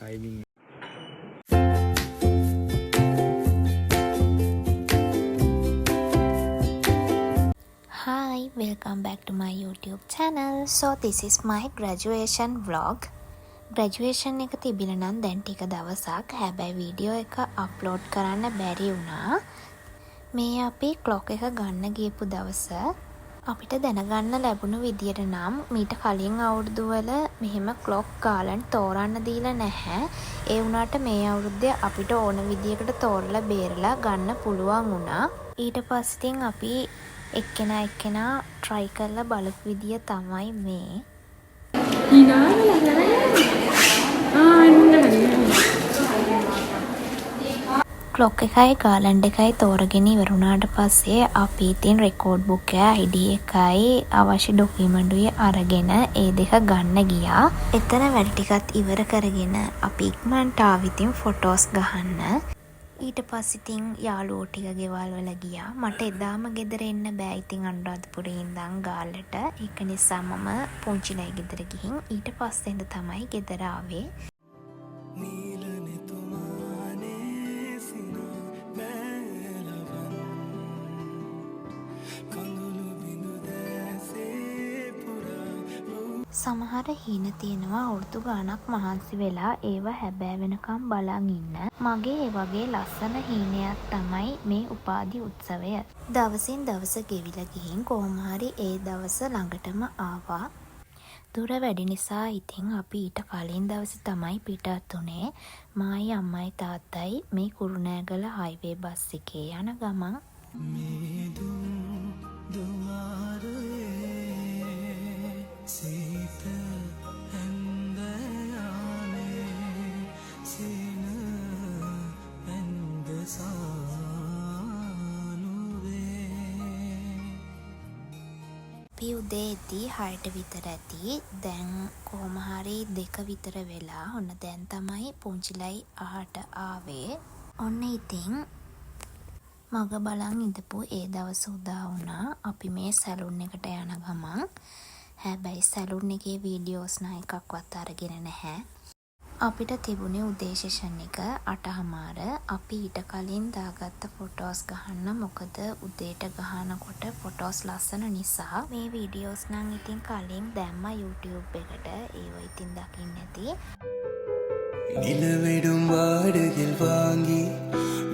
timing. Hi, welcome back to my YouTube channel. So this is my graduation vlog. graduation එක තිබිලා නම් දැන් ටික දවසක්. හැබැයි වීඩියෝ එක අප්ලෝඩ් කරන්න බැරි වුණා. මේ අපි ක්ලොක් එක ගන්න ගියපු දවස. අපිට දැනගන්න ලැබුණු විදියට නම් මීට කලින් අවුරුදු වල මෙහෙම ක්ලොක් ගාලන් තෝරන්න දීලා නැහැ. ඒ වුණාට මේ අවුරුද්දේ අපිට ඕන විදියකට තෝරලා බේරලා ගන්න පුළුවන් වුණා. ඊට පස්සේ අපි එක්කෙනා try කරලා බලපු විදිය තමයි මේ. ක්ලොක් එකයි ගාලන්ඩ් එකයි තෝරගෙන ඉවරුණාට පස්සේ අපි ඉතින් රෙකෝඩ් බුක් එක ID එකයි අවශ්‍ය ඩොකියුමන්ටුයි අරගෙන ඒ දෙක ගන්න ගියා. එතන වැඩ ටිකත් ඉවර කරගෙන අපි ඉක්මනට ආවිතින් ෆොටෝස් ගහන්න. ඊට පස්සේ ඉතින් යාළුවෝ ටික ගෙවල් වල ගියා. මට එදාම ගෙදර එන්න බෑ. ඉතින් අනුරාධපුරේ ඉඳන් ගාල්ලට. ඒක නිසා මම පුංචිලයි ගෙදර ගිහින් ඊට පස්සෙන්ද තමයි ගෙදර ආවේ. සමහර හීන තියෙනවා අවුරුදු ගාණක් මහන්සි වෙලා ඒව හැබෑ වෙනකම් බලන් ඉන්න. මගේ ඒ වගේ ලස්සන හීනයක් තමයි මේ උපාධි උත්සවය. දවසින් දවස ගෙවිලා ගිහින් කොහොම හරි ඒ දවස ළඟටම ආවා. දුර වැඩි නිසා ඉතින් අපි ඊට කලින් දවසේ තමයි පිටත් උනේ. මායි අම්මයි තාත්තයි මේ කුරුණෑගල හයිවේ බස් එකේ යන ගමන් අපි උදේදී 6ට විතර ඇති. දැන් කොහොම හරි 2 විතර වෙලා ඔන්න දැන් තමයි පුංචිලයි අහට ආවේ. ඔන්න ඉතින් මග බලන් ඉඳපු ඒ දවස උදා වුණා. අපි මේ සැලුන් එකට යන ගමන් හැබැයි සැලුන් එකේ වීඩියෝස් නම් එකක්වත් අරගෙන නැහැ. අපිට තිබුණේ උදේ සෙෂන් එක 8:00. අපි ඊට කලින් දාගත්ත ෆොටෝස් ගහන්න. මොකද උදේට ගහනකොට ෆොටෝස් ලස්සන නිසා. මේ වීඩියෝස් නම් ඉතින් කලින් දැම්ම YouTube එකට. ඒව ඉතින් දකින්න ඇති. நிலவிடும் வாடகில் வாங்கி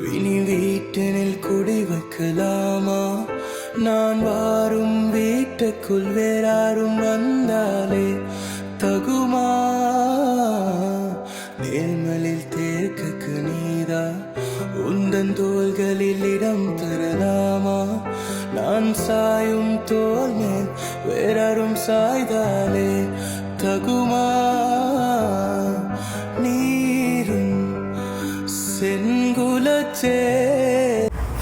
வினி வீட்டினில் குடி வைக்கலாமா? நான் வாரும் வீட்டுக்குள் வேறாரும் வந்தாலே தகுமா? நேர்மலில் தேர்க்கு நீதா உந்தன் தோள்களில் இடம் தரலாமா? நான் சாயும் தோல் மேல் வேறாரும் சாய்தாலே தகுமா?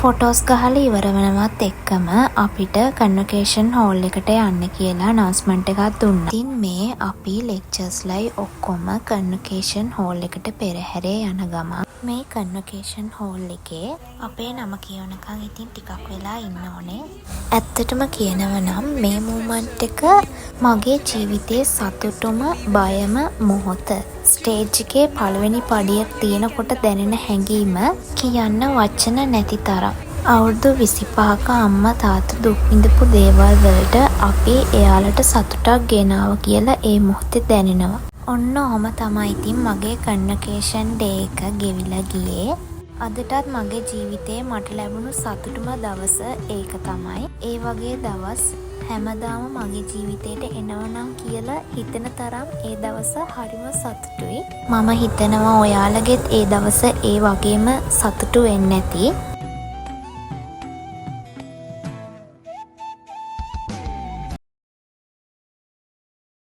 ෆොටෝස් ගහලා ඉවර වෙනවත් එක්කම අපිට කන්වොකේෂන් හෝල් එකට යන්න කියලා අනවුන්ස්මන්ට් එකක් දුන්නා. ඉතින් මේ අපි ලෙක්චර්ස්ලයි ඔක්කොම කන්වොකේෂන් හෝල් එකට පෙරහැරේ යන ගමන් මේ කන්වොකේෂන් හෝල් එකේ අපේ නම කියවනකම් ඉතින් ටිකක් වෙලා ඉන්න ඕනේ. ඇත්තටම කියනවා නම් මේ මූමන්ට් එක මගේ ජීවිතයේ සතුටුම බයම මොහොත. ස්ටේජ් එකේ පළවෙනි පඩියක් තියෙනකොට දැනෙන හැඟීම කියන්න වචන නැති තරම්. අවුරුදු 25ක අම්මා තාත්තා දුක් විඳපු දේවල් වලට අපි එයාලට සතුටක් ගෙනාවා කියලා ඒ මොහොතේ දැනෙනවා. ඔන්න ඔහම තමයි ඉතින් මගේ කන්වොකේෂන් ඩේ එක ගෙවිලා ගියේ. අදටත් මගේ ජීවිතේ මට ලැබුණු සතුටුම දවස ඒක තමයි. ඒ වගේ දවස් හැමදාම මගේ ජීවිතේට එනවනම් කියලා හිතෙන තරම් ඒ දවස හරිම සතුටුයි. මම හිතනවා ඔයාලගෙත් ඒ දවස ඒ වගේම සතුටු වෙන්න ඇති.